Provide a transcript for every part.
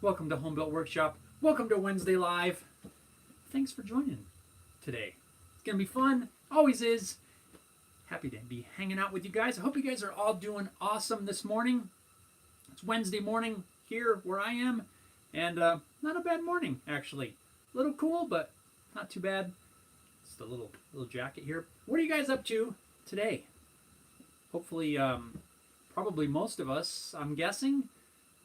Welcome to Home Built Workshop. Welcome to Wednesday Live. Thanks for joining today. It's going to be fun. Always is. Happy to be hanging out with you guys. I hope you guys are all doing awesome this morning. It's Wednesday morning here where I am. And not a bad morning, actually. A little cool, but not too bad. Just a little jacket here. What are you guys up to today? Hopefully, probably most of us, I'm guessing,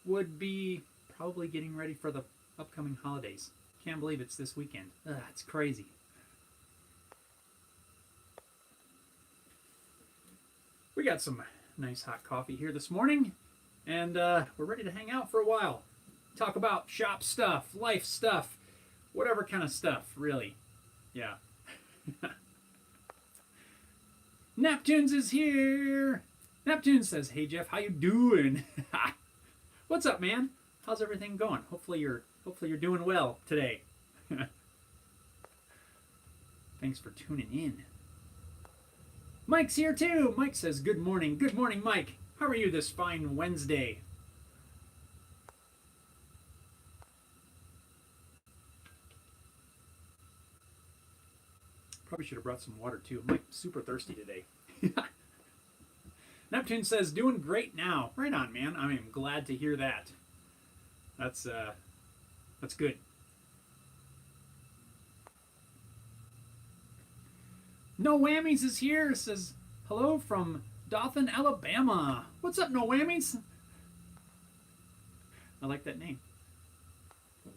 would be probably getting ready for the upcoming holidays. Can't believe it's this weekend. It's crazy. We got some nice hot coffee here this morning, and we're ready to hang out for a while. Talk about shop stuff, life stuff, whatever kind of stuff, really. Yeah. Neptunes is here. Neptune says, "Hey Jeff, how you doing?" What's up, man? How's everything going? Hopefully you're doing well today. Thanks for tuning in. Mike's here too. Mike says, "Good morning." Good morning, Mike. How are you this fine Wednesday? Probably should have brought some water too. I'm super thirsty today. Neptune says, "Doing great now." Right on, man. I am glad to hear that. That's good. No Whammies is here. It says, "Hello from Dothan, Alabama." What's up, No Whammies? I like that name.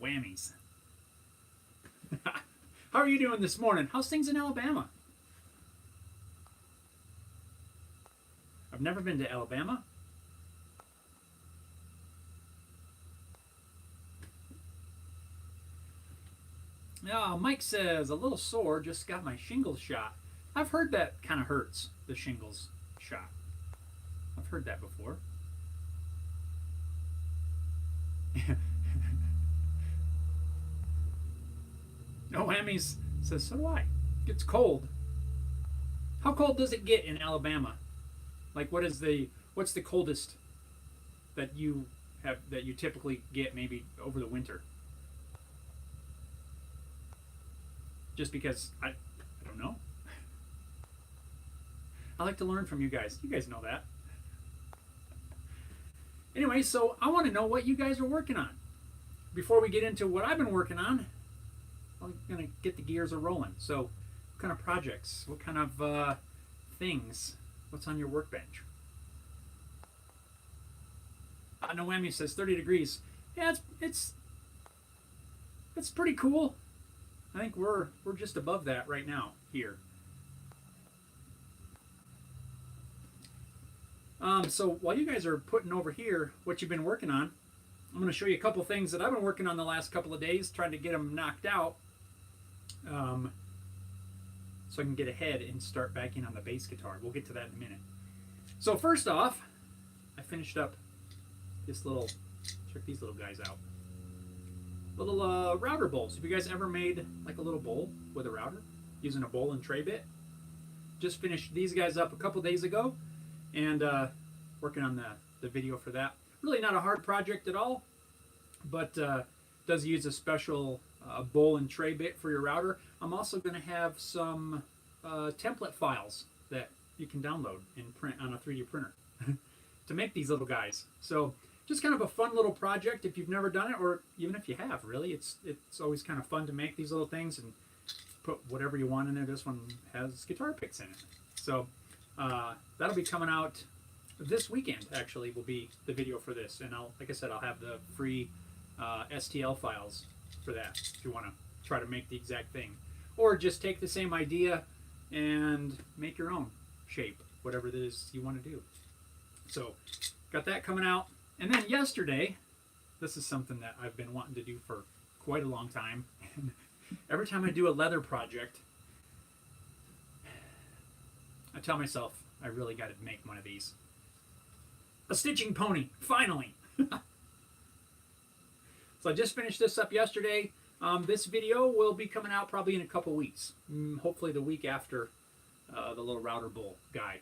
Whammies. How are you doing this morning? How's things in Alabama? I've never been to Alabama. Yeah, Mike says, "A little sore, just got my shingles shot." I've heard that kind of hurts, the shingles shot. I've heard that before. No Whammies says, "So do I." It's cold. How cold does it get in Alabama? Like, what's the coldest that you typically get maybe over the winter? Just because I don't know. I like to learn from you guys. You guys know that. Anyway, so I want to know what you guys are working on. Before we get into what I've been working on, I'm going to get the gears a rolling. So, what kind of projects? What kind of things? What's on your workbench? Noemi says 30 degrees. Yeah, it's pretty cool. I think we're just above that right now here. So while you guys are putting over here what you've been working on, I'm going to show you a couple things that I've been working on the last couple of days, trying to get them knocked out, so I can get ahead and start backing on the bass guitar. We'll get to that in a minute. So first off, I finished up this little, check these little guys out. Little router bowls. Have you guys ever made like a little bowl with a router using a bowl and tray bit? Just finished these guys up a couple days ago, and working on the video for that. Really not a hard project at all, but does use a special bowl and tray bit for your router. I'm also going to have some template files that you can download and print on a 3D printer to make these little guys. So just kind of a fun little project if you've never done it, or even if you have, really. It's always kind of fun to make these little things and put whatever you want in there. This one has guitar picks in it. So that'll be coming out this weekend, actually, will be the video for this. And like I said, I'll have the free STL files for that if you want to try to make the exact thing. Or just take the same idea and make your own shape, whatever it is you want to do. So got that coming out. And then yesterday, this is something that I've been wanting to do for quite a long time. And every time I do a leather project, I tell myself I really got to make one of these. A stitching pony, finally. So I just finished this up yesterday. This video will be coming out probably in a couple weeks. Hopefully the week after the little router bowl guy.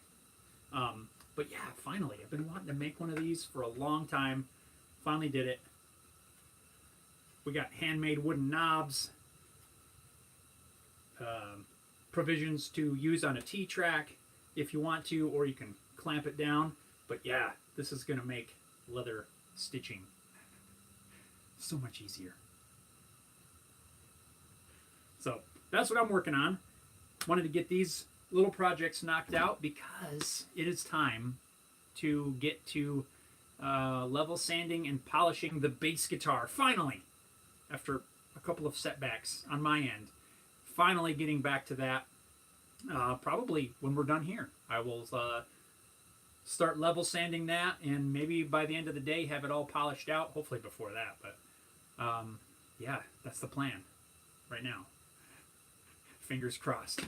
But yeah, finally, I've been wanting to make one of these for a long time. Finally did it. We got handmade wooden knobs, provisions to use on a T-track if you want to, or you can clamp it down. But yeah, this is going to make leather stitching so much easier. So that's what I'm working on. Wanted to get these little projects knocked out because it is time to get to level sanding and polishing the bass guitar. Finally, after a couple of setbacks on my end, finally getting back to that. Probably when we're done here, I will start level sanding that, and maybe by the end of the day have it all polished out. Hopefully before that, but yeah, that's the plan right now. Fingers crossed.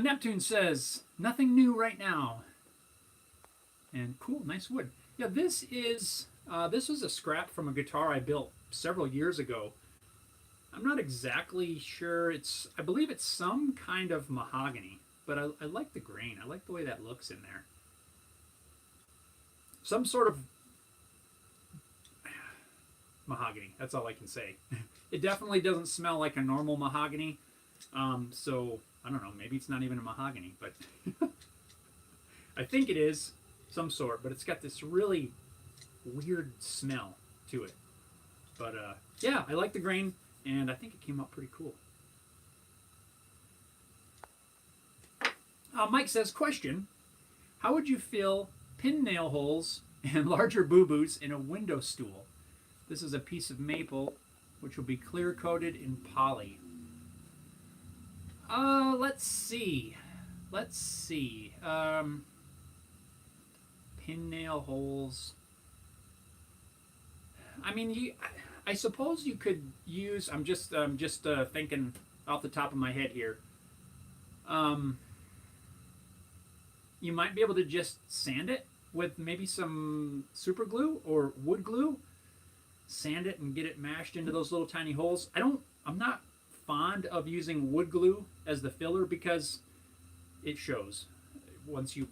Neptune says, nothing new right now. And cool, nice wood. Yeah, this was a scrap from a guitar I built several years ago. I'm not exactly sure. I believe it's some kind of mahogany, but I like the grain. I like the way that looks in there. Some sort of mahogany. That's all I can say. It definitely doesn't smell like a normal mahogany. So I don't know. Maybe it's not even a mahogany, but I think it is some sort. But it's got this really weird smell to it. But yeah, I like the grain, and I think it came out pretty cool. Mike says, question, how would you fill pin nail holes and larger boo-boos in a window stool? This is a piece of maple, which will be clear coated in poly. Let's see. Pin nail holes. I mean, I suppose you could use. I'm just thinking off the top of my head here. You might be able to just sand it with maybe some super glue or wood glue. Sand it and get it mashed into those little tiny holes. I'm not fond of using wood glue as the filler because it shows. Once you,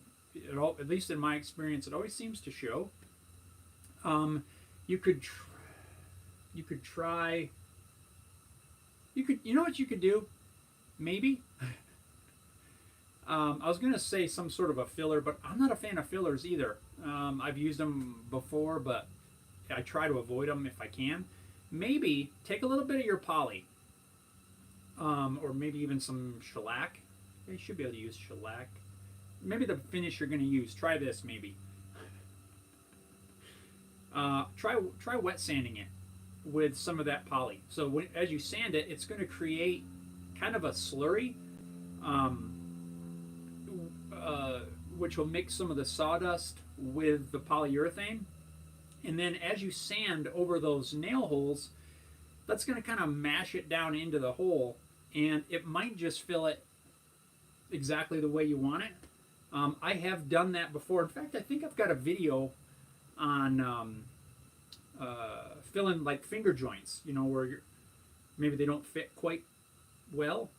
at least in my experience, it always seems to show. You could try. You know what you could do? Maybe. I was going to say some sort of a filler, but I'm not a fan of fillers either. I've used them before, but I try to avoid them if I can. Maybe take a little bit of your poly, or maybe even some shellac. You should be able to use shellac. Maybe the finish you're going to use. Try this, maybe. Try wet sanding it with some of that poly. So as you sand it, it's going to create kind of a slurry, which will mix some of the sawdust with the polyurethane. And then as you sand over those nail holes, that's going to kind of mash it down into the hole, and it might just fill it exactly the way you want it. I have done that before. In fact, I think I've got a video on filling like finger joints, where maybe they don't fit quite well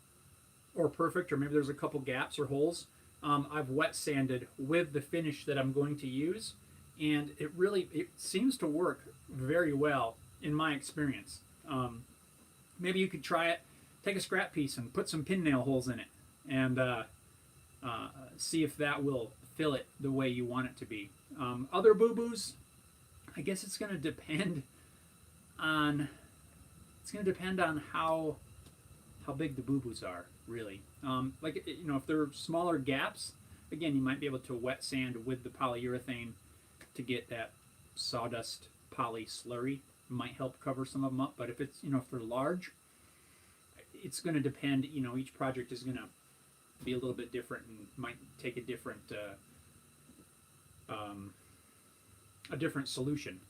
or perfect, or maybe there's a couple gaps or holes. I've wet sanded with the finish that I'm going to use, and it seems to work very well in my experience. Maybe you could try it, take a scrap piece and put some pin nail holes in it, and see if that will fill it the way you want it to be. Other boo-boos, I guess it's going to depend on how big the boo-boos are, really. If they're smaller gaps, again, you might be able to wet sand with the polyurethane to get that sawdust poly slurry. It might help cover some of them up. But if it's, if they're large, it's going to depend. Each project is going to be a little bit different and might take a different solution.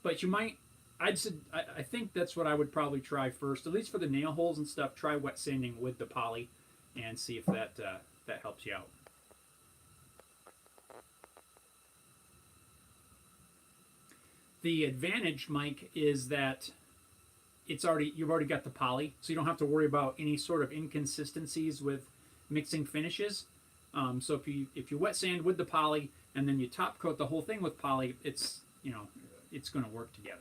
But you might. I think that's what I would probably try first, at least for the nail holes and stuff. Try wet sanding with the poly, and see if that helps you out. The advantage, Mike, is that you've already got the poly, so you don't have to worry about any sort of inconsistencies with mixing finishes. So if you wet sand with the poly, and then you top coat the whole thing with poly, it's it's going to work together.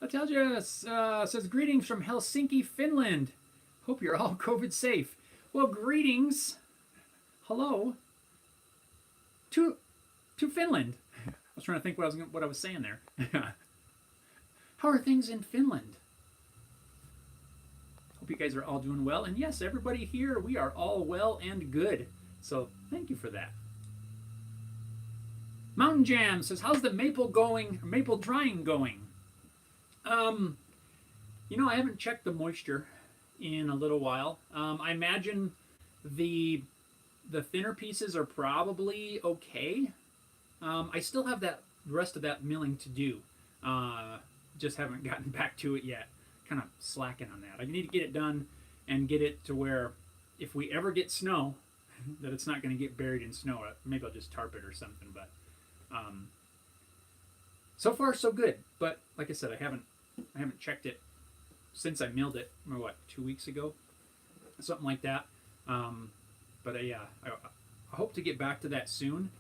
Atelja says, greetings from Helsinki, Finland. Hope you're all COVID safe. Well, greetings. Hello. To Finland. I was trying to think what I was saying there. How are things in Finland? Hope you guys are all doing well. And yes, everybody here, we are all well and good. So thank you for that. Mountain Jam says, how's the maple drying going? I haven't checked the moisture in a little while. I imagine the thinner pieces are probably okay. I still have the rest of that milling to do. Just haven't gotten back to it yet. Kind of slacking on that. I need to get it done and get it to where if we ever get snow, that it's not going to get buried in snow. Maybe I'll just tarp it or something. But so far so good. But like I said, I haven't checked it since I milled it. 2 weeks ago, something like that. But I hope to get back to that soon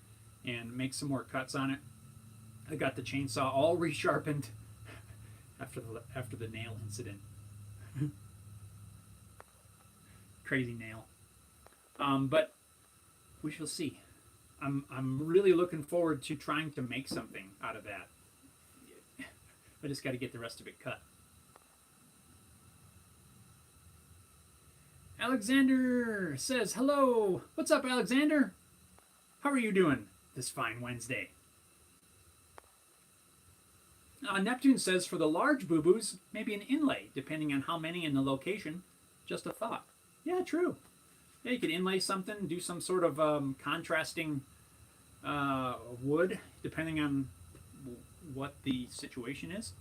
and make some more cuts on it. I got the chainsaw all resharpened after the nail incident. Crazy nail. But we shall see. I'm really looking forward to trying to make something out of that. I just got to get the rest of it cut. Alexander says, hello. What's up, Alexander? How are you doing this fine Wednesday? Neptune says, for the large boo-boos, maybe an inlay, depending on how many and the location. Just a thought. Yeah, true. Yeah, you could inlay something, do some sort of contrasting wood, depending on what the situation is.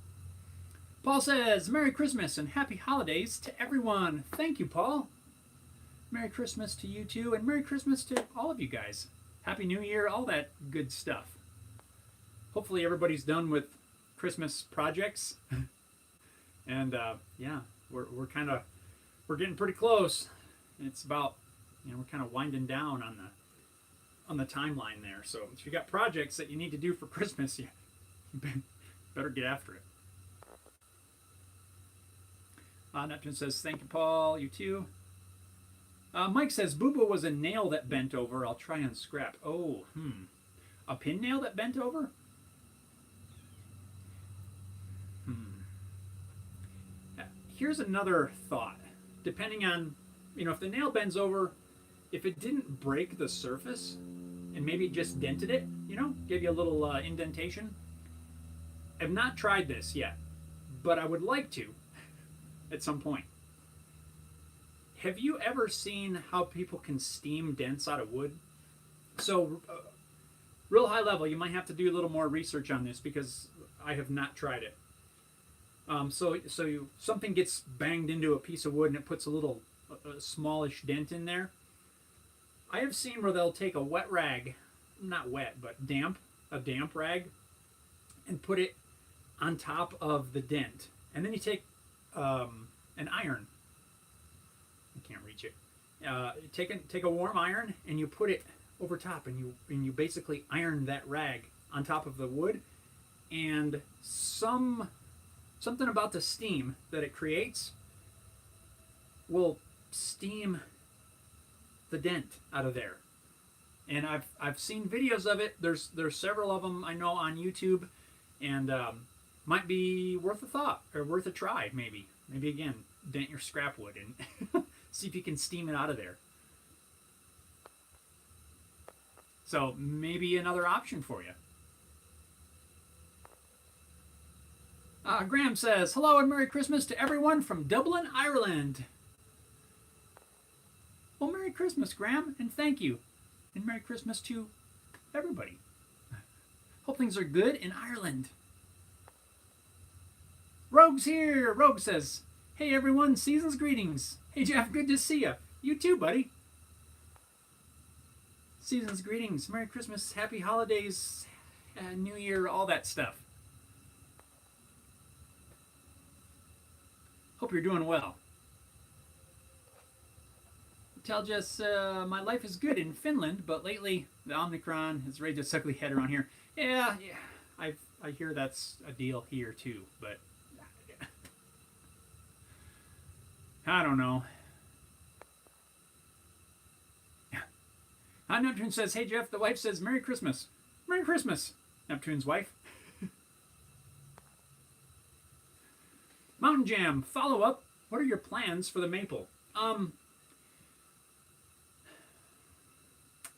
Paul says, Merry Christmas and Happy Holidays to everyone. Thank you, Paul. Merry Christmas to you too, and Merry Christmas to all of you guys. Happy New Year, all that good stuff. Hopefully everybody's done with Christmas projects. And yeah, we're getting pretty close. It's about, we're kind of winding down on the timeline there. So if you got projects that you need to do for Christmas, you better get after it. Neptune says, thank you, Paul. You too. Mike says, Boo-Boo was a nail that bent over. I'll try and scrap. Oh, a pin nail that bent over? Here's another thought. Depending on, if the nail bends over, if it didn't break the surface, and maybe it just dented it, give you a little indentation. I've not tried this yet, but I would like to at some point. Have you ever seen how people can steam dents out of wood? So, real high level, you might have to do a little more research on this because I have not tried it. Something gets banged into a piece of wood and it puts a smallish dent in there. I have seen where they'll take a wet rag, not wet, but a damp rag, and put it on top of the dent. And then you take an iron. I can't reach it. Take a warm iron and you put it over top, and you basically iron that rag on top of the wood, and something about the steam that it creates will steam the dent out of there. And I've seen videos of it. There's several of them I know on YouTube, and might be worth a thought or worth a try. Maybe again, dent your scrap wood and see if you can steam it out of there. So maybe another option for you. Graham says, hello and Merry Christmas to everyone from Dublin, Ireland. Well, Merry Christmas, Graham, and thank you. And Merry Christmas to everybody. Hope things are good in Ireland. Rogue's here. Rogue says, hey everyone, season's greetings. Hey Jeff, good to see you. You too, buddy. Season's greetings. Merry Christmas, Happy Holidays, New Year, all that stuff. Hope you're doing well. Tell Jess, my life is good in Finland, but lately the Omicron has raised its ugly head around here. Yeah, I hear that's a deal here too, but I don't know. Neptune says, "Hey Jeff, the wife says Merry Christmas. Merry Christmas." Neptune's wife. Mountain Jam follow up. What are your plans for the maple?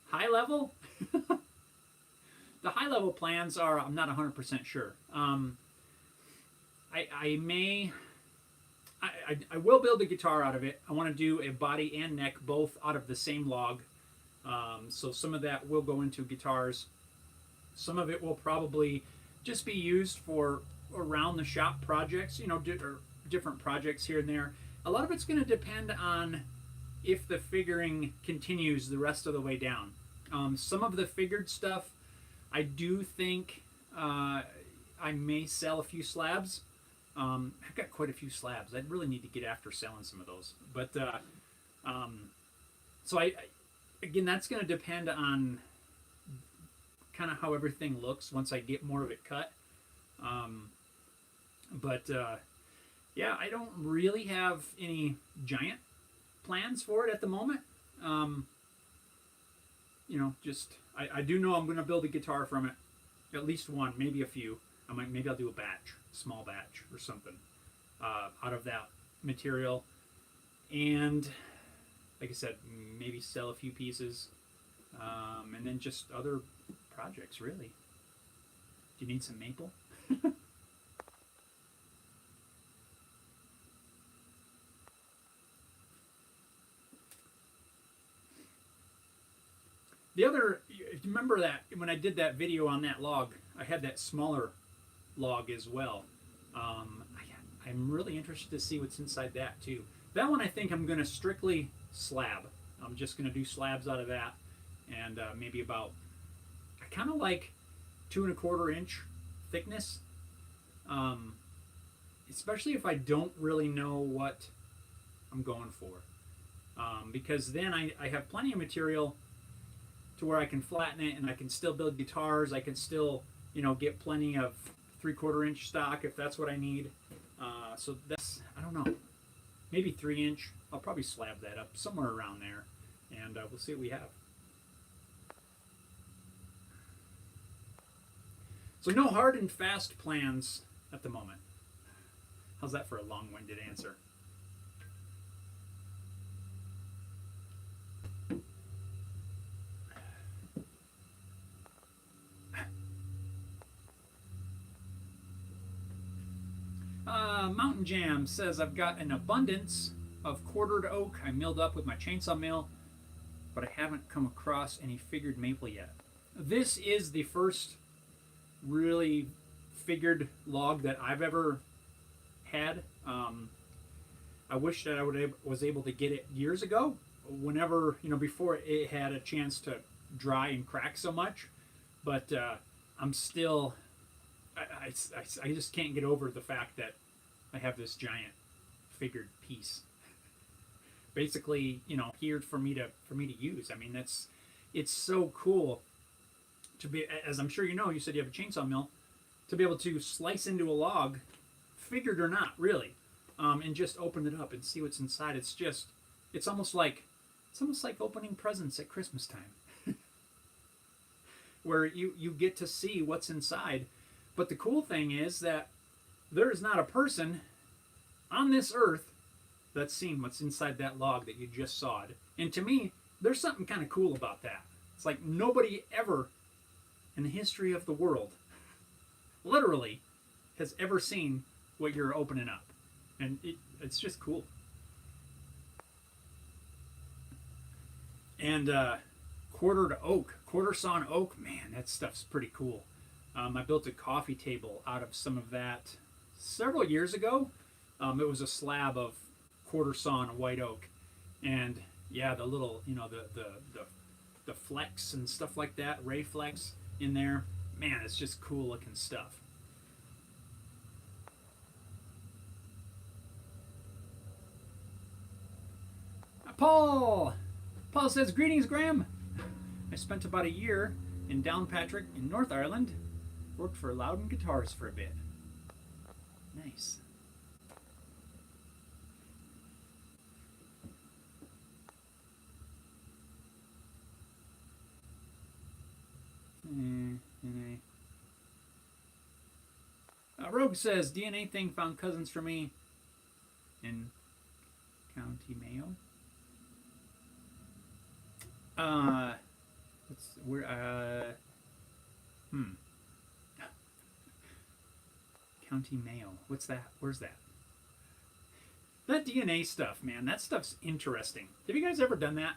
High level. The high level plans are, I'm not 100% sure. I will build a guitar out of it. I want to do a body and neck both out of the same log. So some of that will go into guitars. Some of it will probably just be used for around the shop projects, or different projects here and there. A lot of it's going to depend on if the figuring continues the rest of the way down. Some of the figured stuff, I do think I may sell a few slabs. I've got quite a few slabs. I really need to get after selling some of those. But so again, that's going to depend on kind of how everything looks once I get more of it cut. Yeah, I don't really have any giant plans for it at the moment. I do know I'm going to build a guitar from it, at least one, maybe a few. Maybe I'll do a batch, small batch or something out of that material, and like I said, maybe sell a few pieces, and then just other projects. Really, do you need some maple? The other, remember that when I did that video on that log, I had that smaller log as well. I'm really interested to see what's inside that too. That one I think I'm going to strictly slab. I'm just going to do slabs out of that, and maybe about, I kind of like 2 1/4 inch thickness, especially if I don't really know what I'm going for, because then I have plenty of material to where I can flatten it and I can still build guitars. I can still, get plenty of 3/4 inch stock if that's what I need. So that's, I don't know, maybe 3 inch. I'll probably slab that up somewhere around there, and we'll see what we have. So no hard and fast plans at the moment. How's that for a long-winded answer? Mountain Jam says, I've got an abundance of quartered oak I milled up with my chainsaw mill, but I haven't come across any figured maple yet. This is the first really figured log that I've ever had. I wish that I was able to get it years ago, whenever, before it had a chance to dry and crack so much. But I'm still, I just can't get over the fact that I have this giant figured piece, basically, here for me to use. I mean, it's so cool to be, as I'm sure you said you have a chainsaw mill, to be able to slice into a log, figured or not, really, and just open it up and see what's inside. It's almost like opening presents at Christmas time, where you get to see what's inside. But the cool thing is that there is not a person on this earth that's seen what's inside that log that you just sawed. And to me, there's something kind of cool about that. It's like nobody ever in the history of the world, literally, has ever seen what you're opening up. And it's just cool. And quarter sawn oak, man, that stuff's pretty cool. I built a coffee table out of some of that several years ago. It was a slab of quarter sawn white oak, and yeah, the little, the flex and stuff like that, ray flex in there, man, it's just cool looking stuff. Paul, Paul says, greetings, Graham. I spent about a year in Downpatrick in North Ireland. Worked for Loudon Guitars for a bit. Nice. Rogue says, DNA thing found cousins for me in County Mayo. County Mayo. What's that? Where's that? That DNA stuff, man, that stuff's interesting. Have you guys ever done that?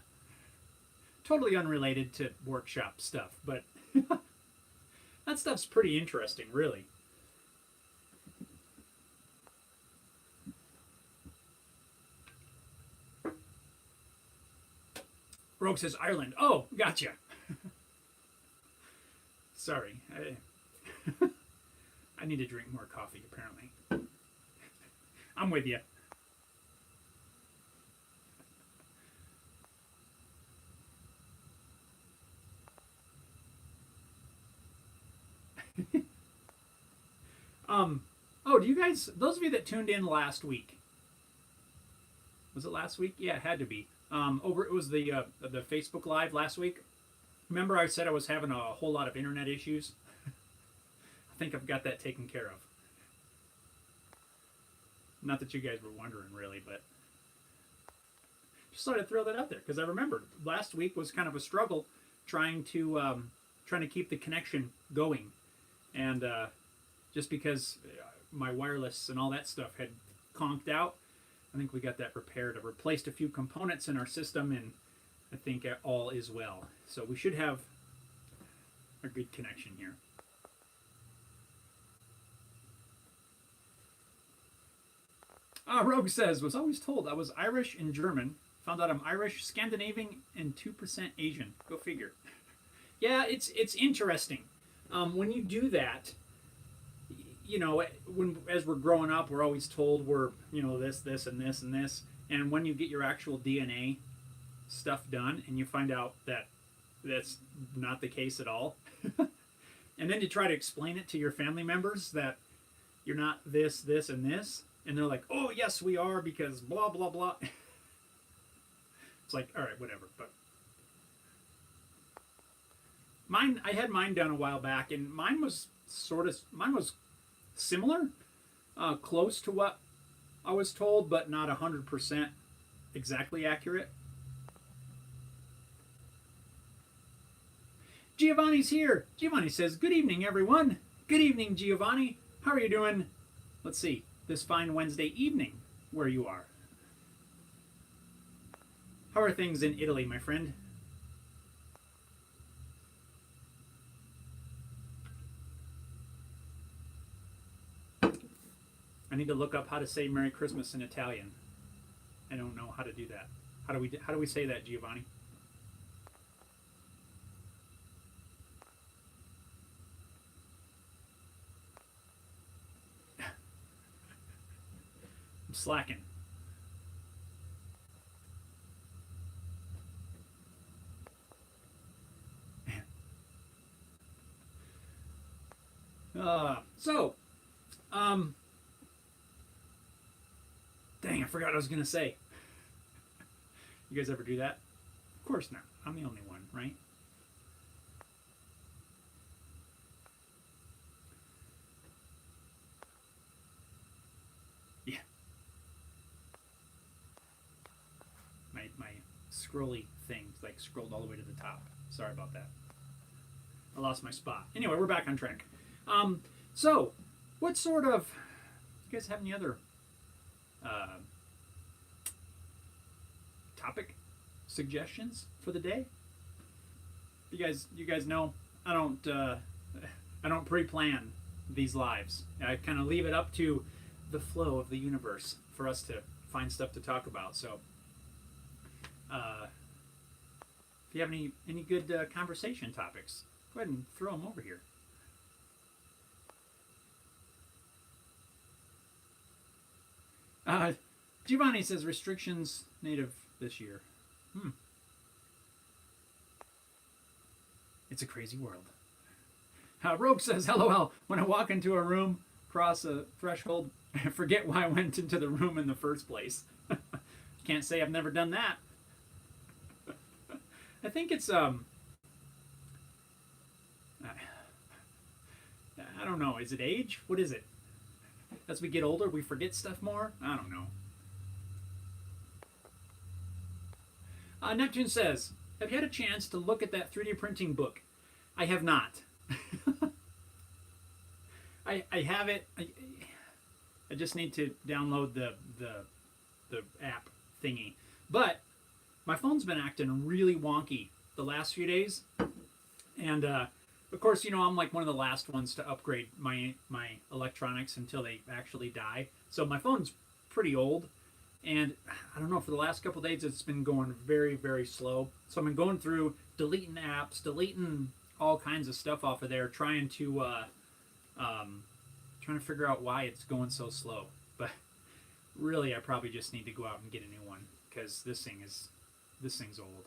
Totally unrelated to workshop stuff, but that stuff's pretty interesting, really. Rogue says Ireland. Oh, gotcha. Sorry. I need to drink more coffee, apparently. I'm with you. Oh, do you guys, those of you that tuned in last week, was it last week? Yeah, it had to be. It was the Facebook Live last week. Remember I said I was having a whole lot of internet issues? I think I've got that taken care of. Not that you guys were wondering, really, but just thought I'd throw that out there because I remembered last week was kind of a struggle trying to keep the connection going, and just because my wireless and all that stuff had conked out, I think we got that repaired. I replaced a few components in our system, and I think all is well. So we should have a good connection here. Rogue says, was always told I was Irish and German. Found out I'm Irish, Scandinavian, and 2% Asian. Go figure. Yeah, it's interesting. When you do that, you know, as we're growing up, we're always told we're, you know, this, and this, and this. And when you get your actual DNA stuff done and you find out that that's not the case at all, and then you try to explain it to your family members that you're not this, and this, and they're like, oh, yes, we are because blah, blah, blah. It's like, all right, whatever. But mine, I had mine done a while back, and mine was similar, close to what I was told, but not 100% exactly accurate. Giovanni's here. Giovanni says, good evening, everyone. Good evening, Giovanni. How are you doing? Let's see, this fine Wednesday evening where you are. How are things in Italy, my friend? I need to look up how to say Merry Christmas in Italian. I don't know how to do that. How do we say that, Giovanni? I'm slacking. Dang, I forgot what I was going to say. You guys ever do that? Of course not. I'm the only one, right? Yeah. My scrolly thing like scrolled all the way to the top. Sorry about that. I lost my spot. Anyway, we're back on track. So, what sort of... You guys have any other topic suggestions for the day? You guys know I don't pre-plan these lives. I kind of leave it up to the flow of the universe for us to find stuff to talk about. So, if you have any good conversation topics, go ahead and throw them over here. Giovanni says restrictions native this year. It's a crazy world. Rogue says, LOL, when I walk into a room, cross a threshold, I forget why I went into the room in the first place. Can't say I've never done that. I think it's, I don't know. Is it age? What is it? As we get older, we forget stuff more? I don't know. Neptune says, have you had a chance to look at that 3D printing book? I have not. I have it. I just need to download the app thingy. But my phone's been acting really wonky the last few days. And of course, you know, I'm like one of the last ones to upgrade my electronics until they actually die. So my phone's pretty old. And I don't know, for the last couple of days, it's been going very, very slow. So I've been going through deleting apps, deleting all kinds of stuff off of there, trying to figure out why it's going so slow. But really, I probably just need to go out and get a new one because this thing's old.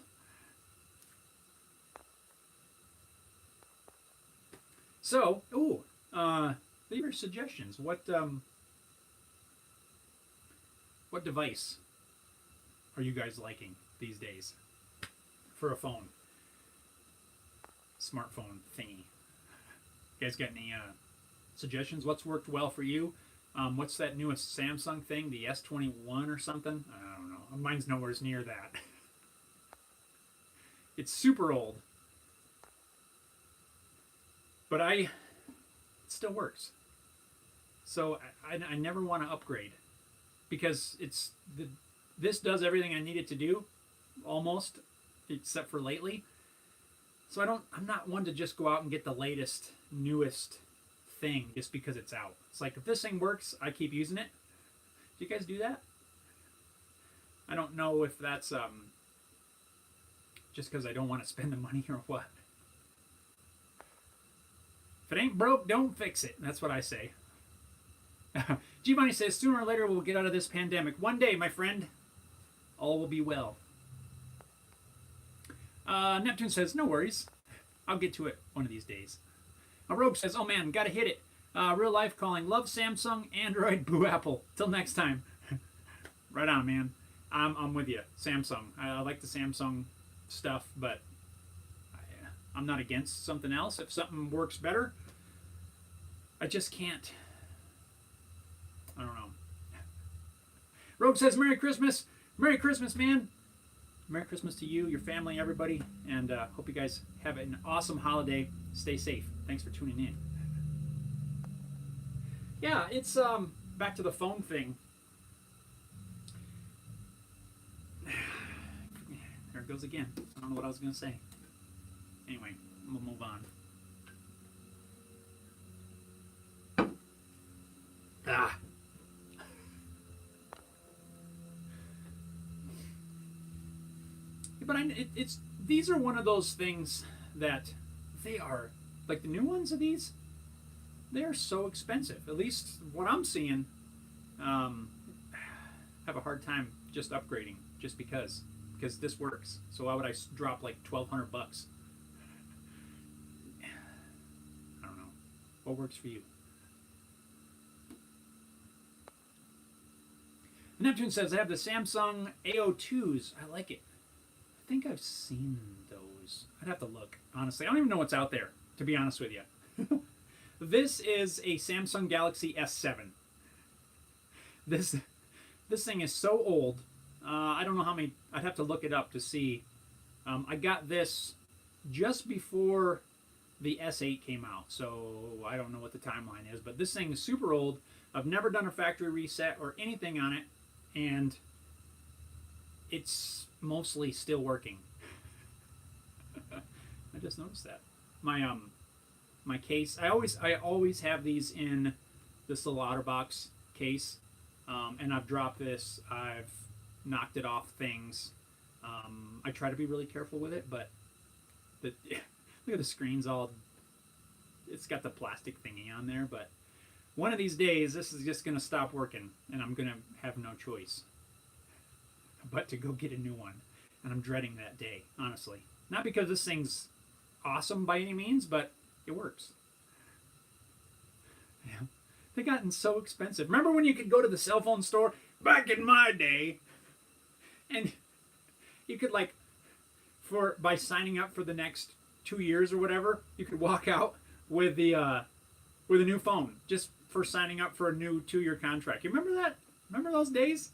So, leave your suggestions. What device are you guys liking these days for a phone? Smartphone thingy. You guys got any suggestions? What's worked well for you? What's that newest Samsung thing? The S21 or something? I don't know. Mine's nowhere near that. It's super old. But it still works. So I never want to upgrade. Because this does everything I need it to do, almost, except for lately. So I'm not one to just go out and get the latest, newest thing just because it's out. It's like, if this thing works, I keep using it. Do you guys do that? I don't know if that's just because I don't want to spend the money or what. If it ain't broke, don't fix it. That's what I say. Giovanni says, sooner or later we'll get out of this pandemic. One day, my friend, all will be well. Neptune says, no worries. I'll get to it one of these days. Rogue says, oh man, gotta hit it. Real life calling. Love Samsung, Android, boo Apple. Till next time. Right on, man. I'm with you. Samsung. I like the Samsung stuff, but I'm not against something else. If something works better, I just can't. I don't know. Rogue says, Merry Christmas. Merry Christmas, man. Merry Christmas to you, your family, everybody. And hope you guys have an awesome holiday. Stay safe. Thanks for tuning in. Yeah, it's back to the phone thing. There it goes again. I don't know what I was going to say. Anyway, we'll move on. But these are one of those things that they are, like the new ones of these, they are so expensive. At least what I'm seeing, have a hard time just upgrading just because this works. So why would I drop like $1,200 bucks? I don't know. What works for you? Neptune says, I have the Samsung A02s. I like it. I think I've seen those. I'd have to look, honestly. I don't even know what's out there, to be honest with you. This is a Samsung Galaxy S7. This thing is so old. I don't know how many. I'd have to look it up to see. I got this just before the S8 came out, so I don't know what the timeline is. But this thing is super old. I've never done a factory reset or anything on it, and it's mostly still working. I just noticed that. My case, I always have these in this little OtterBox case, and I've dropped this. I've knocked it off things. I try to be really careful with it, but look at the screen's all. It's got the plastic thingy on there, but one of these days this is just going to stop working, and I'm going to have no choice but to go get a new one. And I'm dreading that day, honestly. Not because this thing's awesome by any means, but it works. Yeah. They've gotten so expensive. Remember when you could go to the cell phone store back in my day, and you could like, by signing up for the next 2 years or whatever, you could walk out with a new phone just for signing up for a new 2-year contract. You remember that? Remember those days?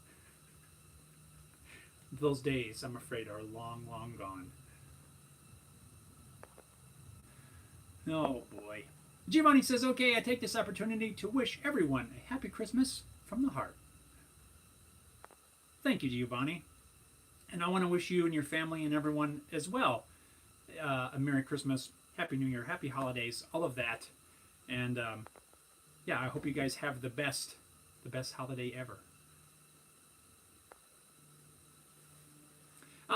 Those days, I'm afraid, are long, long gone. Oh boy. Giovanni says, okay, I take this opportunity to wish everyone a happy Christmas from the heart. Thank you, Giovanni. And I want to wish you and your family and everyone as well a Merry Christmas, Happy New Year, Happy Holidays, all of that. And yeah, I hope you guys have the best holiday ever.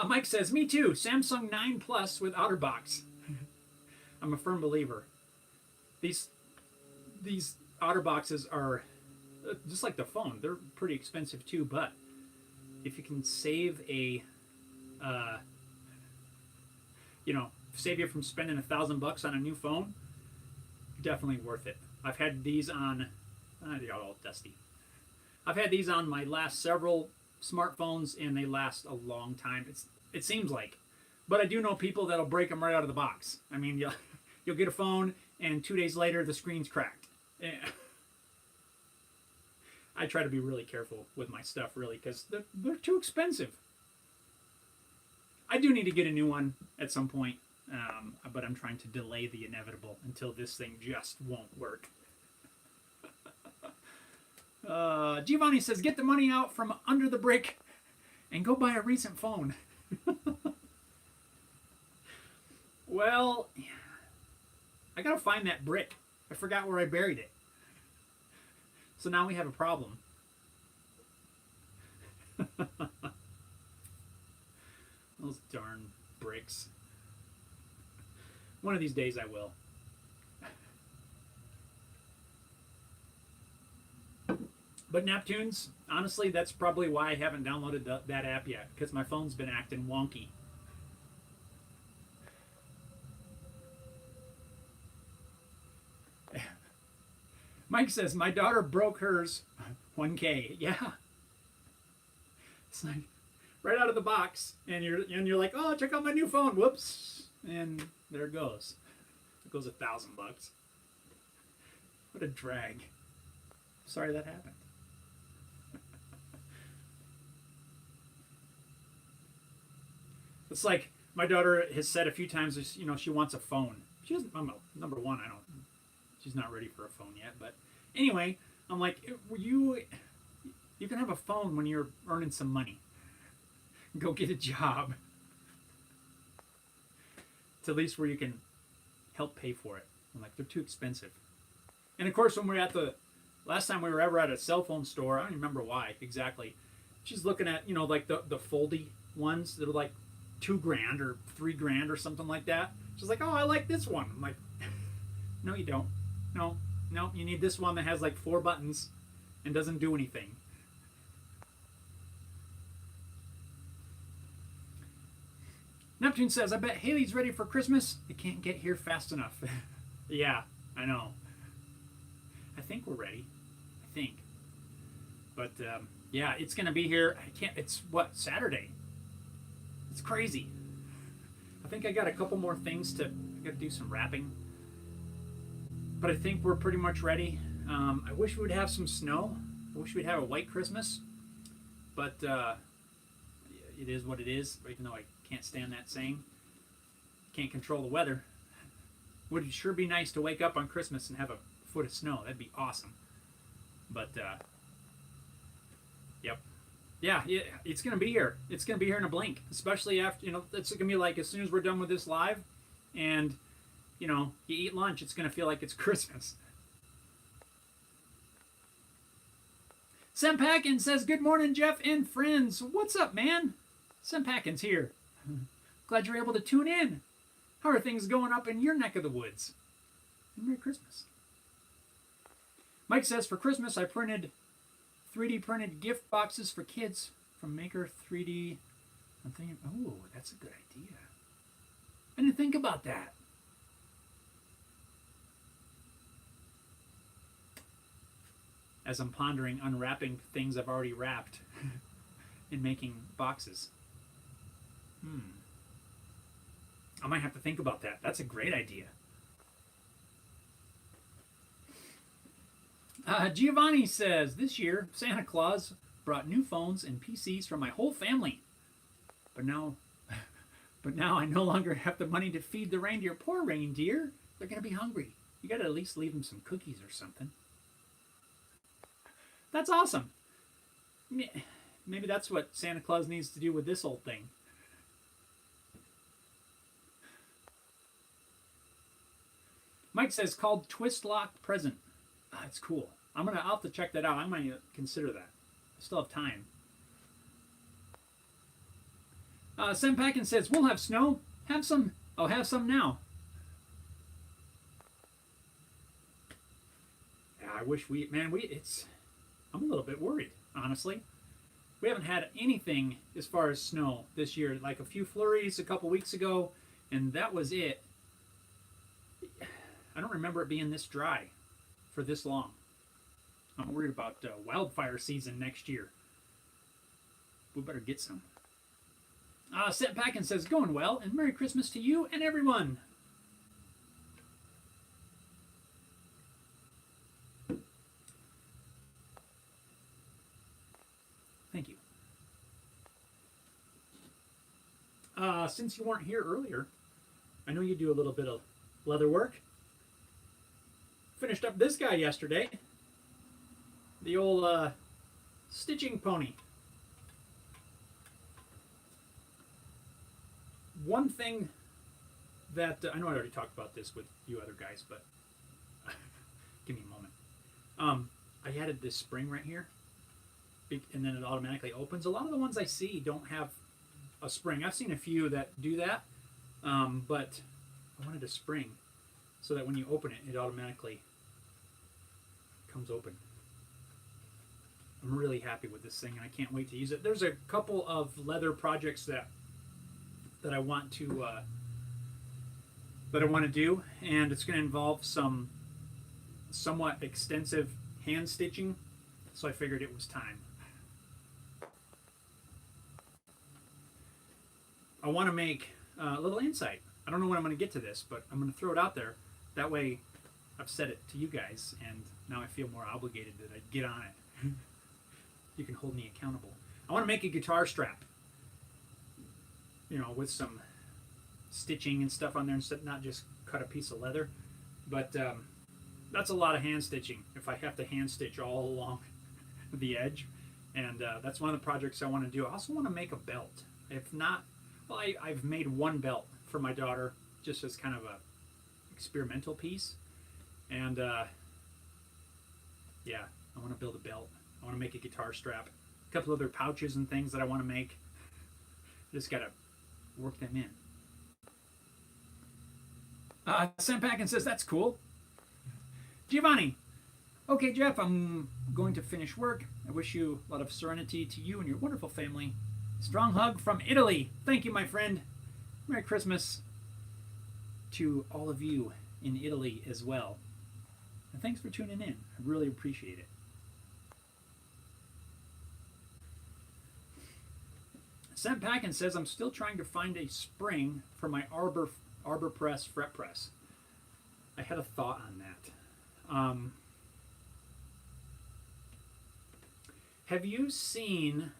Mike says, me too, Samsung 9 Plus with OtterBox. I'm a firm believer. These OtterBoxes are just like the phone. They're pretty expensive too, but if you can save save you from spending $1,000 on a new phone, definitely worth it. I've had these on, they got all dusty. I've had these on my last several smartphones, and they last a long time. It seems like, but I do know people that'll break them right out of the box. I mean, you'll get a phone, and 2 days later the screen's cracked. I try to be really careful with my stuff, really, because they're too expensive. I do need to get a new one at some point, but I'm trying to delay the inevitable until this thing just won't work. Giovanni says, get the money out from under the brick and go buy a recent phone. Well, I gotta find that brick. I forgot where I buried it. So now we have a problem. Those darn bricks. One of these days I will. But Neptunes, honestly, that's probably why I haven't downloaded that app yet, because my phone's been acting wonky. Mike says, my daughter broke hers 1K. Yeah. It's like right out of the box, and you're like, oh, check out my new phone. Whoops. And there it goes. It goes $1,000. What a drag. Sorry that happened. It's like my daughter has said a few times, she wants a phone. She doesn't, number one, she's not ready for a phone yet, but anyway, I'm like, you can have a phone when you're earning some money. Go get a job. It's at least where you can help pay for it. I'm like, they're too expensive. And of course, when we're last time we were ever at a cell phone store, I don't even remember why exactly. She's looking at, like the foldy ones that are like $2,000 or $3,000 or something like that. She's like, oh, I like this one. I'm like, no, you don't. No, you need this one that has like 4 buttons and doesn't do anything. Neptune says, I bet Haley's ready for Christmas. It can't get here fast enough. Yeah, I know. I think we're ready. I think. But, yeah, it's going to be here. It's what, Saturday? It's crazy. I think I got a couple more things I got to do some wrapping. But I think we're pretty much ready. I wish we would have some snow. I wish we'd have a white Christmas. But it is what it is, even though I can't stand that saying. Can't control the weather. Would sure be nice to wake up on Christmas and have a foot of snow. That'd be awesome. But, yep. Yeah, it's going to be here. It's going to be here in a blink. Especially after, it's going to be like as soon as we're done with this live and, you eat lunch, it's going to feel like it's Christmas. Sempackin says, good morning, Jeff and friends. What's up, man? Sempackin's here. Glad you're able to tune in. How are things going up in your neck of the woods? Merry Christmas. Mike says, for Christmas, I 3D printed gift boxes for kids from Maker 3D. I'm thinking, oh, that's a good idea. I didn't think about that. as I'm pondering unwrapping things I've already wrapped in making boxes. I might have to think about that. That's a great idea. Giovanni says, this year, Santa Claus brought new phones and PCs for my whole family. But now I no longer have the money to feed the reindeer. Poor reindeer. They're going to be hungry. You got to at least leave them some cookies or something. That's awesome. Maybe that's what Santa Claus needs to do with this old thing. Mike says, called Twist Lock Present. That's cool. I'll have to check that out. I might consider that. I still have time. Sam Packin says, we'll have snow. Have some. I'll have some now. Yeah, I wish I'm a little bit worried, honestly. We haven't had anything as far as snow this year. Like a few flurries a couple weeks ago, and that was it. I don't remember it being this dry for this long. I'm worried about wildfire season next year. We better get some. Seth Packin says, going well, and Merry Christmas to you and everyone. Thank you. Since you weren't here earlier, I know you do a little bit of leather work. Finished up this guy yesterday. The old stitching pony. One thing that I know I already talked about this with you other guys, but give me a moment. I added this spring right here, and then it automatically opens. A lot of the ones I see don't have a spring. I've seen a few that do that, but I wanted a spring so that when you open it, it automatically comes open. I'm really happy with this thing, and I can't wait to use it. There's a couple of leather projects that I want to do, and it's going to involve some somewhat extensive hand stitching, so I figured it was time. I want to make a little insight. I don't know when I'm going to get to this, but I'm going to throw it out there. That way I've said it to you guys, and now I feel more obligated that I get on it. You can hold me accountable. I want to make a guitar strap, you know, with some stitching and stuff on there, instead not just cut a piece of leather. But that's a lot of hand stitching if I have to hand stitch all along the edge. And that's one of the projects I want to do. I also want to make a belt. If not, well, I've made one belt for my daughter just as kind of a experimental piece. And yeah, I want to build a belt. I want to make a guitar strap. A couple other pouches and things that I want to make. Just got to work them in. Sam Packin says, that's cool. Giovanni. Okay, Jeff, I'm going to finish work. I wish you a lot of serenity to you and your wonderful family. Strong hug from Italy. Thank you, my friend. Merry Christmas to all of you in Italy as well. And thanks for tuning in. I really appreciate it. Sam Packin says, I'm still trying to find a spring for my Arbor Press fret press. I had a thought on that. Have you seen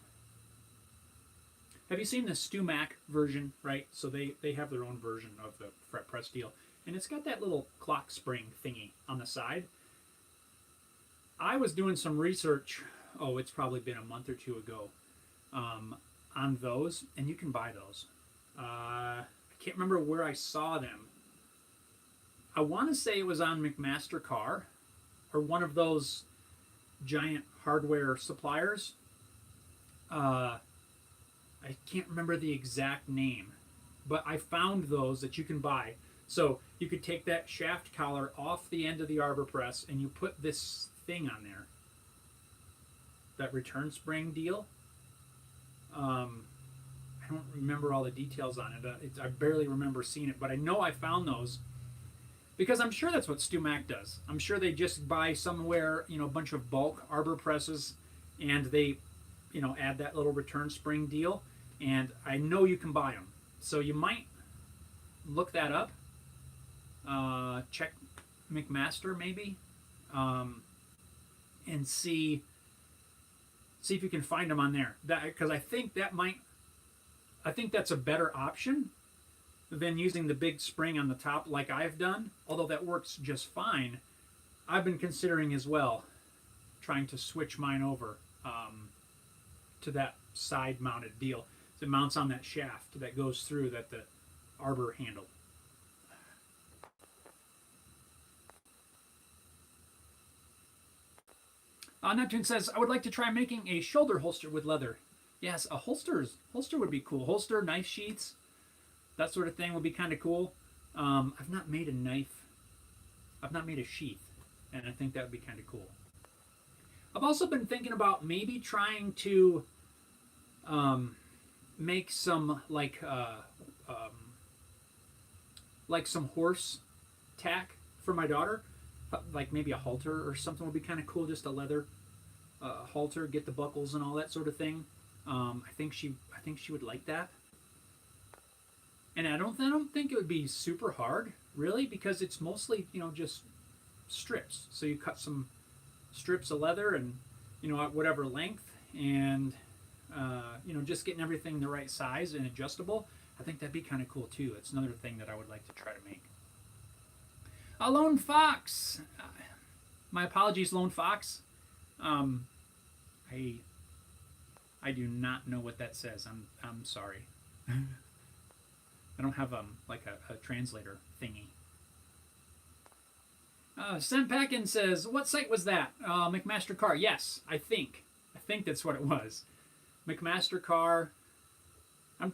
the StewMac version, right? So they have their own version of the fret press deal. And it's got that little clock spring thingy on the side. I was doing some research, it's probably been a month or two ago, on those, and you can buy those. I can't remember where I saw them. I want to say it was on McMaster-Carr, or one of those giant hardware suppliers. I can't remember the exact name, but I found those that you can buy. So you could take that shaft collar off the end of the Arbor Press, and you put this thing on there, that return spring deal. I don't remember all the details on it. I barely remember seeing it, but I know I found those. Because I'm sure that's what Stu Mac does. I'm sure they just buy somewhere, a bunch of bulk arbor presses, and they, add that little return spring deal. And I know you can buy them, so you might look that up. Check McMaster maybe, and see if you can find them on there. Because I think that's a better option than using the big spring on the top like I've done, although that works just fine. I've been considering as well trying to switch mine over to that side mounted deal. It mounts on that shaft that goes through the arbor handle. Neptune says, I would like to try making a shoulder holster with leather. Yes, a holster would be cool. Holster, knife sheaths, that sort of thing would be kind of cool. I've not made a knife. I've not made a sheath, and I think that would be kind of cool. I've also been thinking about maybe trying to make some like some horse tack for my daughter. Like maybe a halter or something would be kind of cool. Just a leather halter, get the buckles and all that sort of thing. I think she would like that. And I don't think it would be super hard, really, because it's mostly just strips. So you cut some strips of leather and at whatever length, and just getting everything the right size and adjustable. I think that'd be kind of cool too. It's another thing that I would like to try to make. Lone Fox. My apologies, Lone Fox. I do not know what that says. I'm sorry. I don't have like a translator thingy. Senpakin says, what site was that? McMaster Car. Yes, I think that's what it was. McMaster Car.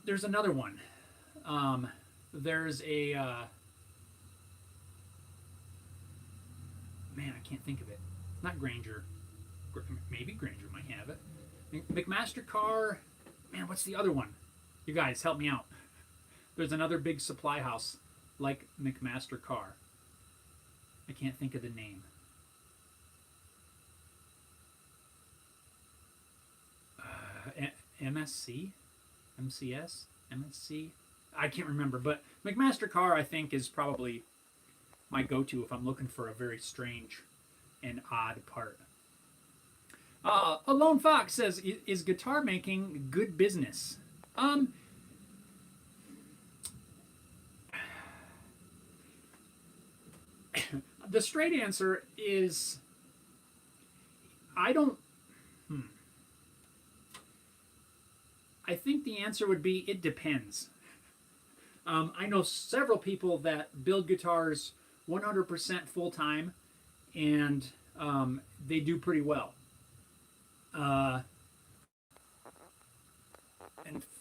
There's another one. There's a man, I can't think of it. Not Granger. Maybe Granger might have it. McMaster Car. Man, what's the other one? You guys, help me out. There's another big supply house like McMaster Car. I can't think of the name. MSC? MCS? MSC? I can't remember, but McMaster Car, I think, is probably my go-to if I'm looking for a very strange and odd part. A Lone Fox says, is guitar making good business? The straight answer is I don't. I think the answer would be it depends. I know several people that build guitars 100% full time, and they do pretty well. In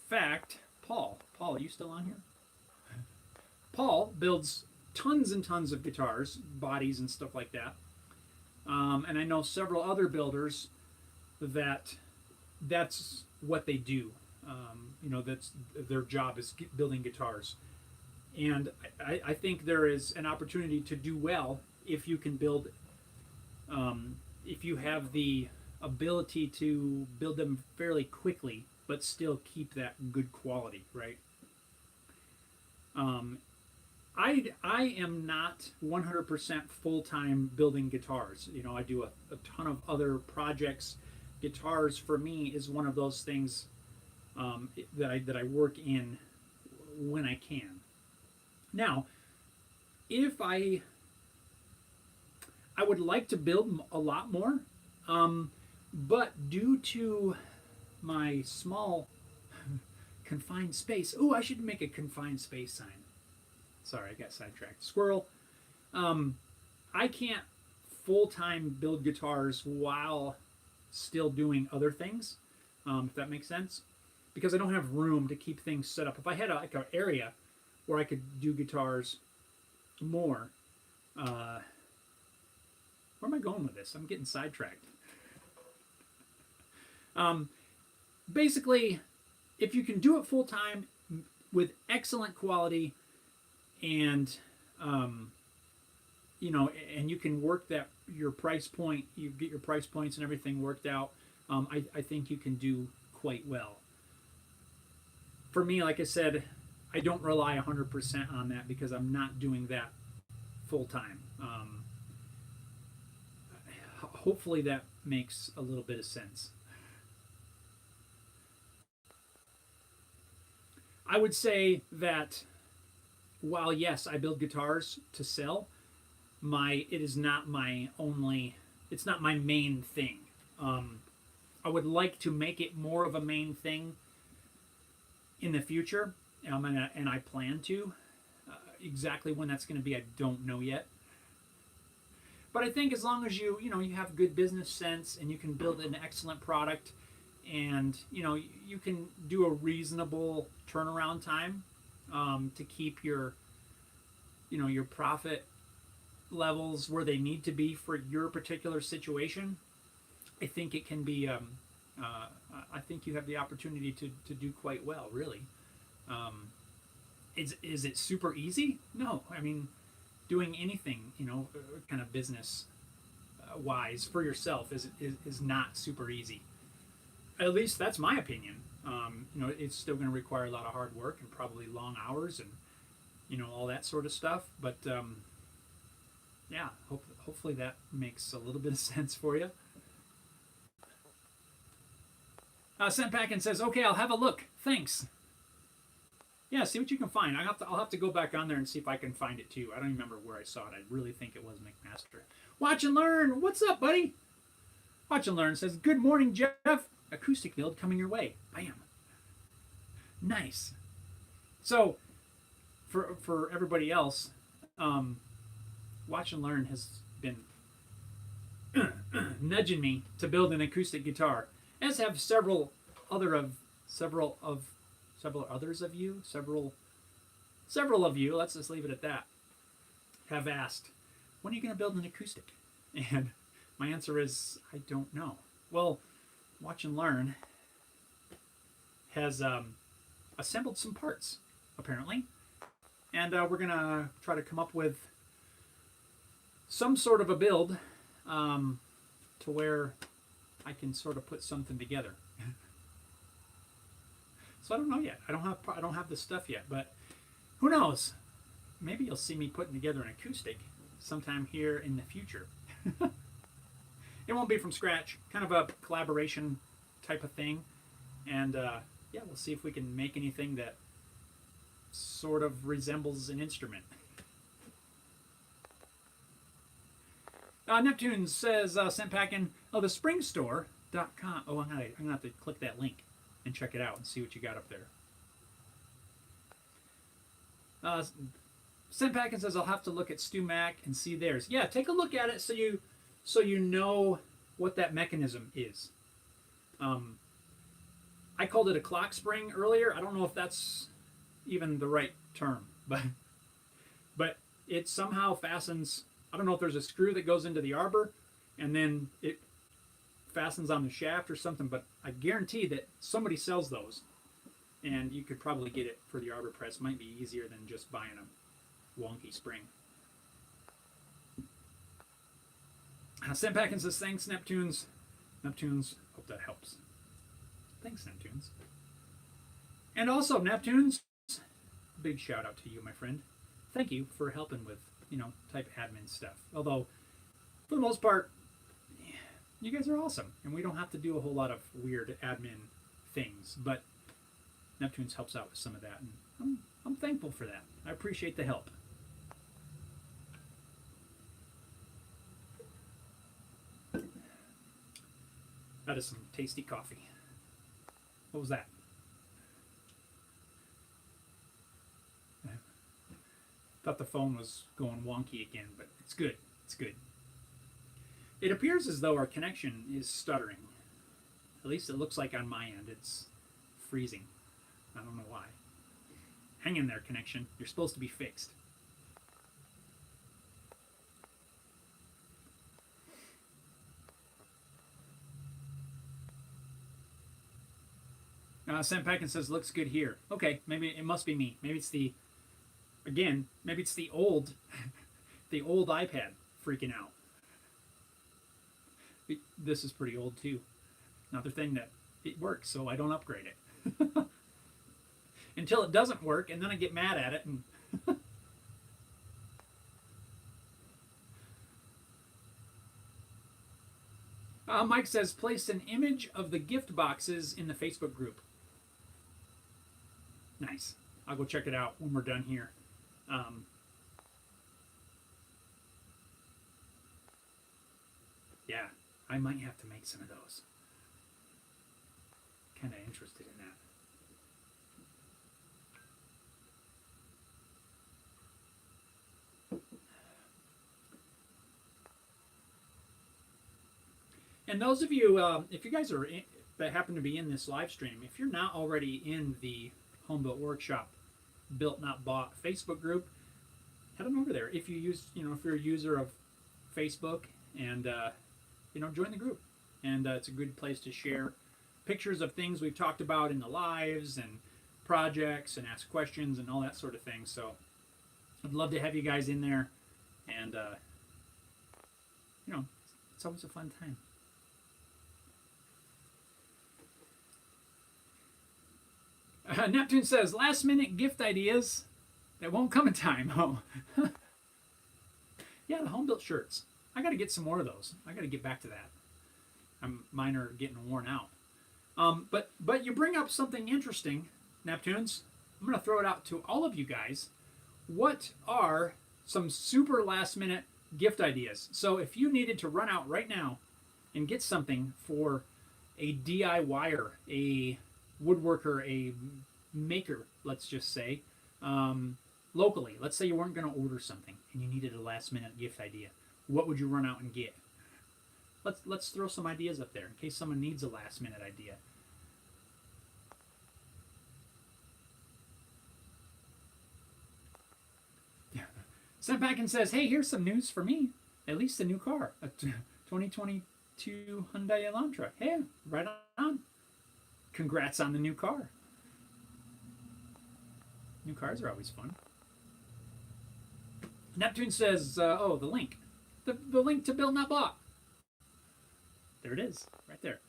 fact, Paul, are you still on here? Paul builds tons and tons of guitars, bodies and stuff like that. And I know several other builders that's what they do. That's their job is building guitars. And I think there is an opportunity to do well if you can build, if you have the ability to build them fairly quickly, but still keep that good quality, right? I am not 100% full-time building guitars. I do a ton of other projects. Guitars, for me, is one of those things that I work in when I can. Now, if I would like to build a lot more, but due to my small confined space, I should make a confined space sign. Sorry, I got sidetracked. Squirrel. I can't full-time build guitars while still doing other things, if that makes sense, because I don't have room to keep things set up. If I had an area where I could do guitars more, where am I going with this? I'm getting sidetracked. Basically, if you can do it full-time with excellent quality and and you can work that your price point. You get your price points and everything worked out. I think you can do quite well. For me, like I said, I don't rely 100% on that because I'm not doing that full time. Hopefully that makes a little bit of sense. I would say that while yes, I build guitars to sell, it is not my only. It's not my main thing. I would like to make it more of a main thing in the future, and I plan to. Exactly when that's going to be, I don't know yet. But I think as long as you have good business sense and you can build an excellent product, and you can do a reasonable turnaround time to keep your profit levels where they need to be for your particular situation, I think it can be. I think you have the opportunity to do quite well, really. Is it super easy? No. I mean, doing anything, kind of business wise for yourself is not super easy. At least that's my opinion. It's still going to require a lot of hard work and probably long hours and all that sort of stuff. But yeah, hopefully that makes a little bit of sense for you. Sent back and says, "Okay, I'll have a look. Thanks." Yeah, see what you can find. I'll have to go back on there and see if I can find it too. I don't even remember where I saw it. I really think it was McMaster. Watch and Learn. What's up, buddy? Watch and Learn says, "Good morning, Jeff. Acoustic build coming your way." Bam. Nice. So, for everybody else, Watch and Learn has been nudging me to build an acoustic guitar, as have several others of you. Let's just leave it at that. Have asked, when are you going to build an acoustic? And my answer is, I don't know. Well, Watch and Learn has assembled some parts, apparently, and we're going to try to come up with some sort of a build to where I can sort of put something together. So I don't know yet. I don't have the stuff yet, but who knows? Maybe you'll see me putting together an acoustic sometime here in the future. It won't be from scratch, kind of a collaboration type of thing, and yeah, we'll see if we can make anything that sort of resembles an instrument. Neptune says, sent back in, the springstore.com. Oh, I'm gonna have to click that link and check it out and see what you got up there. Sent back and says, I'll have to look at StewMac and see theirs. Yeah, take a look at it so you know what that mechanism is. I called it a clock spring earlier. I don't know if that's even the right term, but it somehow fastens. I don't know if there's a screw that goes into the arbor and then it fastens on the shaft or something, but I guarantee that somebody sells those, and you could probably get it for the arbor press. Might be easier than just buying a wonky spring. Sent back and says, thanks, Neptunes. Hope that helps. Thanks, Neptunes. And also, Neptunes, big shout out to you, my friend. Thank you for helping with, type admin stuff. Although, for the most part, you guys are awesome, and we don't have to do a whole lot of weird admin things, but Neptunes helps out with some of that, and I'm thankful for that. I appreciate the help. That is some tasty coffee. What was that? Thought the phone was going wonky again, but it's good. It's good. It appears as though our connection is stuttering. At least it looks like on my end. It's freezing. I don't know why. Hang in there, connection. You're supposed to be fixed. Sam Peckin says, looks good here. Okay, maybe it must be me. Maybe it's the old the old iPad freaking out. This is pretty old too. Another thing that it works, so I don't upgrade it. Until it doesn't work, and then I get mad at it. And Mike says, place an image of the gift boxes in the Facebook group. Nice. I'll go check it out when we're done here. Yeah, I might have to make some of those. Kind of interested in that. And those of you, if you guys are that happen to be in this live stream, if you're not already in the Home Built Workshop Built Not Bought Facebook group, head on over there. If you use, if you're a user of Facebook, and join the group. And it's a good place to share pictures of things we've talked about in the lives and projects and ask questions and all that sort of thing. So I'd love to have you guys in there, and it's always a fun time. Neptune says, last minute gift ideas that won't come in time. Oh, yeah, the home built shirts. I got to get some more of those. I got to get back to that. Mine are getting worn out. But you bring up something interesting, Neptunes. I'm going to throw it out to all of you guys. What are some super last minute gift ideas? So if you needed to run out right now and get something for a DIYer, a woodworker, a maker, let's just say, locally, let's say you weren't going to order something and you needed a last minute gift idea, what would you run out and get? Let's throw some ideas up there in case someone needs a last minute idea. Sent back and says, hey, here's some news for me. At least a new car, a 2022 Hyundai Elantra. Hey, right on. Congrats on the new car. New cars are always fun. Neptune says, the link. The link to Built Not Bought. There it is, right there.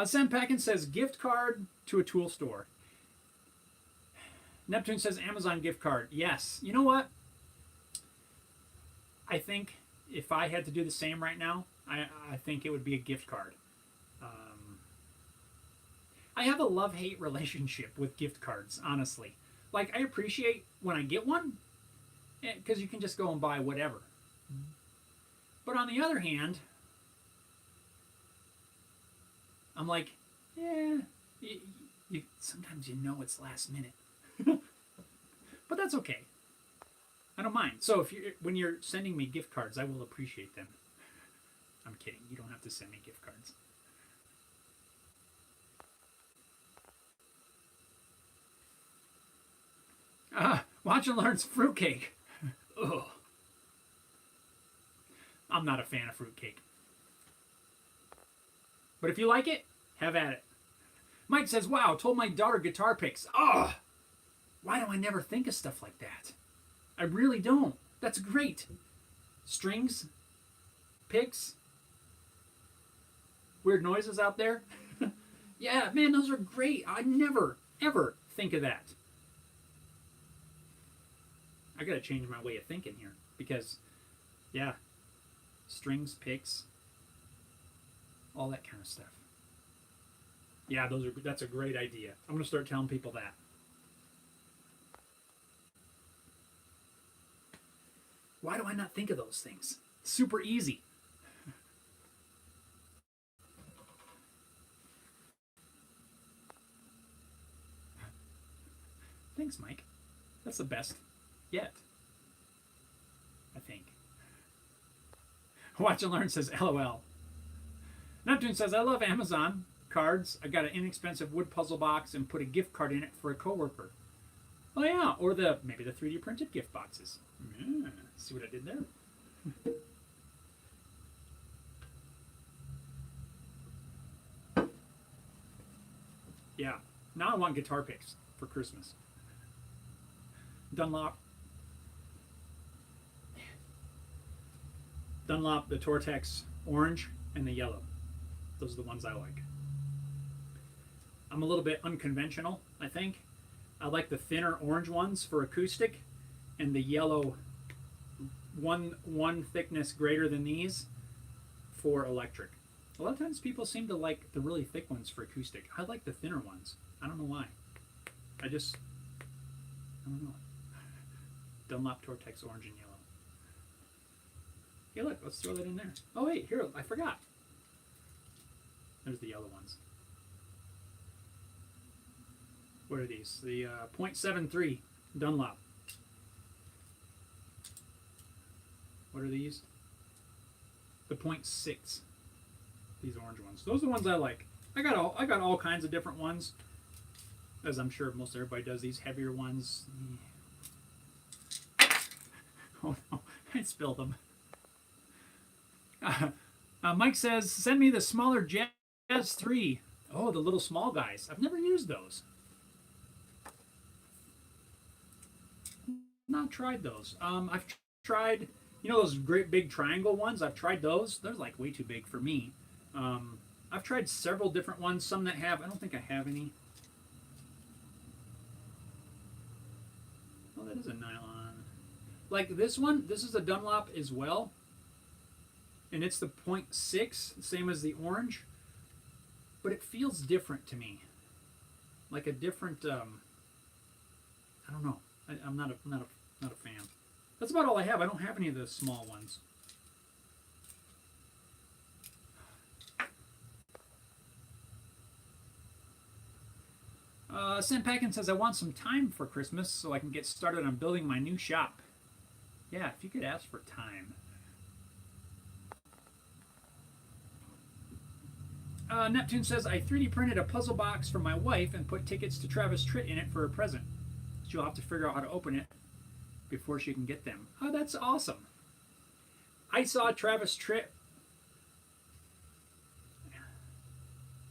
Sam Packin says, gift card to a tool store. Neptune says, Amazon gift card. Yes. You know what? I think if I had to do the same right now, I think it would be a gift card. I have a love-hate relationship with gift cards, honestly. Like, I appreciate when I get one, because you can just go and buy whatever. But on the other hand, I'm like, yeah, sometimes it's last minute. But that's okay. I don't mind. So when you're sending me gift cards, I will appreciate them. I'm kidding. You don't have to send me gift cards. Watch and Learn's fruitcake. Ugh. I'm not a fan of fruitcake. But if you like it, have at it. Mike says, wow, told my daughter guitar picks. Ugh. Why do I never think of stuff like that? I really don't. That's great. Strings, picks, weird noises out there. Yeah, man, those are great. I never, ever think of that. I got to change my way of thinking here because, yeah, strings, picks, all that kind of stuff. Yeah, that's a great idea. I'm going to start telling people that. Why do I not think of those things? Super easy. Thanks, Mike. That's the best yet, I think. Watch and Learn says, LOL. Neptune says, I love Amazon cards. I got an inexpensive wood puzzle box and put a gift card in it for a coworker. Oh yeah, or maybe the 3D printed gift boxes. Yeah, see what I did there? Yeah, now I want guitar picks for Christmas. Dunlop. Dunlop, the Tortex orange, and the yellow. Those are the ones I like. I'm a little bit unconventional, I think. I like the thinner orange ones for acoustic, and the yellow one thickness greater than these for electric. A lot of times people seem to like the really thick ones for acoustic. I like the thinner ones. I don't know why. I don't know. Dunlop Tortex orange and yellow. Hey, look, let's throw that in there. Oh, wait, here, I forgot. There's the yellow ones. What are these? The .73 Dunlop. What are these? The .6. These orange ones. Those are the ones I like. I got all kinds of different ones, as I'm sure most everybody does. These heavier ones. Oh no, I spilled them. Mike says, send me the smaller Jazz 3. Oh, the little small guys. I've never used those. Not tried those. I've tried, those great big triangle ones. I've tried those. They're like way too big for me. I've tried several different ones. Some that have, I don't think I have any. Oh, that is a nylon. Like this one, this is a Dunlop as well. And it's the .6, same as the orange. But it feels different to me. Like a different, I don't know. I'm not a fan. That's about all I have. I don't have any of the small ones. Sam Packin says, I want some time for Christmas so I can get started on building my new shop. Yeah, if you could ask for time. Neptune says, I 3D printed a puzzle box for my wife and put tickets to Travis Tritt in it for a present. She'll have to figure out how to open it before she can get them. Oh, that's awesome. I saw Travis Tritt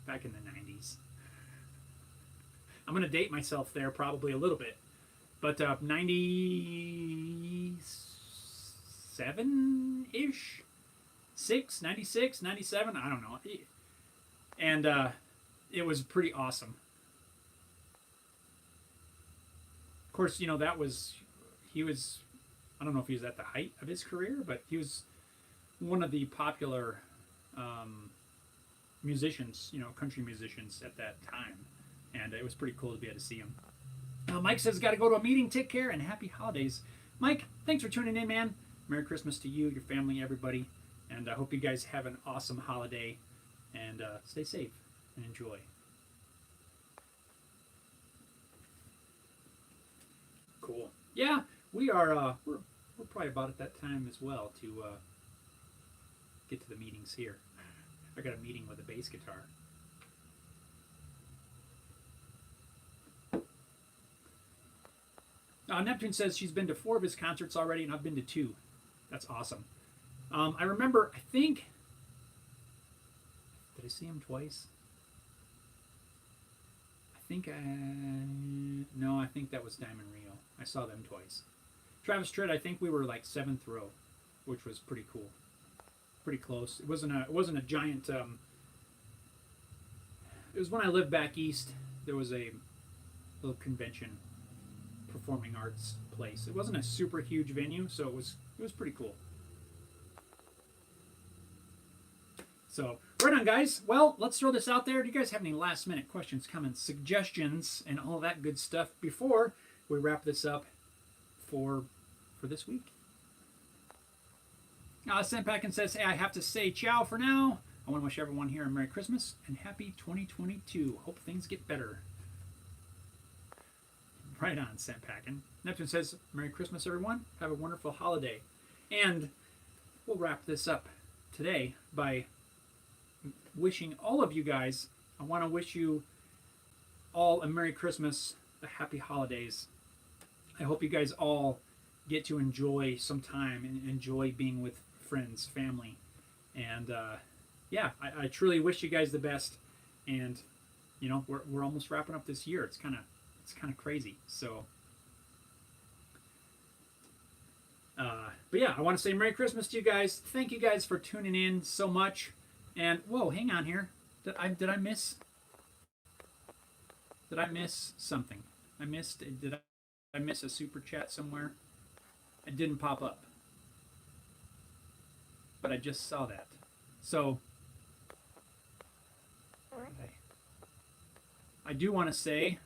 back in the 90s. I'm going to date myself there probably a little bit. But 97-ish? 96, 97? I don't know. And it was pretty awesome. Of course, he was, I don't know if he was at the height of his career, but he was one of the popular musicians, country musicians at that time. And it was pretty cool to be able to see him. Mike says, got to go to a meeting. Take care and happy holidays. Mike, thanks for tuning in, man. Merry Christmas to you, your family, everybody. And I hope you guys have an awesome holiday. And stay safe and enjoy. Cool. Yeah, we are. We're probably about at that time as well to get to the meetings here. I got a meeting with a bass guitar. Neptune says she's been to 4 of his concerts already, and I've been to 2. That's awesome. I remember, I think, did I see him twice? No, I think that was Diamond Rio. I saw them twice. Travis Tritt, I think we were like 7th row, which was pretty cool. Pretty close. It wasn't a giant, it was when I lived back east. There was a little convention, performing arts place. It wasn't a super huge venue, so it was pretty cool. So, right on, guys. Well, let's throw this out there. Do you guys have any last-minute questions, comments, suggestions, and all that good stuff before we wrap this up for this week? Sam Packin says, hey, I have to say ciao for now. I want to wish everyone here a Merry Christmas and Happy 2022. Hope things get better. Right on, Sam Packin. Neptune says, Merry Christmas, everyone. Have a wonderful holiday. And we'll wrap this up today by wishing all of you guys, I want to wish you all a Merry Christmas, a Happy Holidays. I hope you guys all get to enjoy some time and enjoy being with friends, family. And yeah, I truly wish you guys the best. And, we're almost wrapping up this year. It's kind of crazy. So, but But yeah, I want to say Merry Christmas to you guys. Thank you guys for tuning in so much. And whoa, hang on here. Did I miss something? Did I miss a super chat somewhere? It didn't pop up. But I just saw that. So I do want to say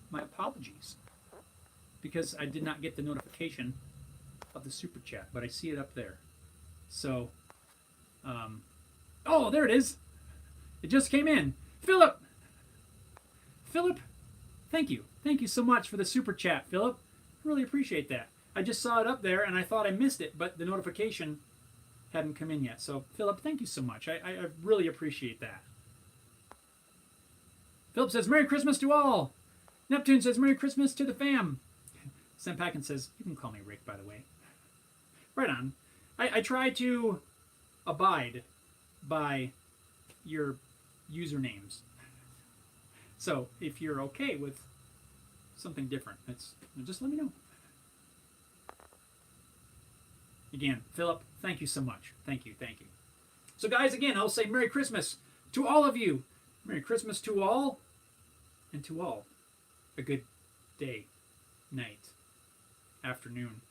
my apologies because I did not get the notification of the super chat, but I see it up there. So, oh, there it is. It just came in. Philip, thank you. Thank you so much for the super chat, Philip. Really appreciate that. I just saw it up there and I thought I missed it, but the notification hadn't come in yet. So, Philip, thank you so much. I really appreciate that. Philip says, Merry Christmas to all. Neptune says, Merry Christmas to the fam. Sam Packin says, you can call me Rick, by the way. Right on. I try to abide by your usernames. So if you're okay with something different, just let me know. Again, Philip, thank you so much. Thank you. So guys, again, I'll say Merry Christmas to all of you. Merry Christmas to all, and to all, a good day, night, afternoon.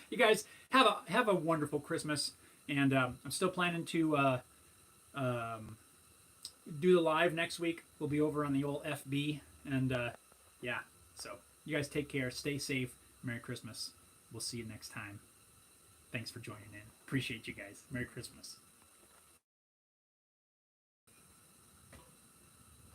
You guys have a wonderful Christmas, and I'm still planning to do the live next week. We'll be over on the old FB, and yeah. So you guys take care, stay safe, Merry Christmas. We'll see you next time. Thanks for joining in. Appreciate you guys. Merry Christmas.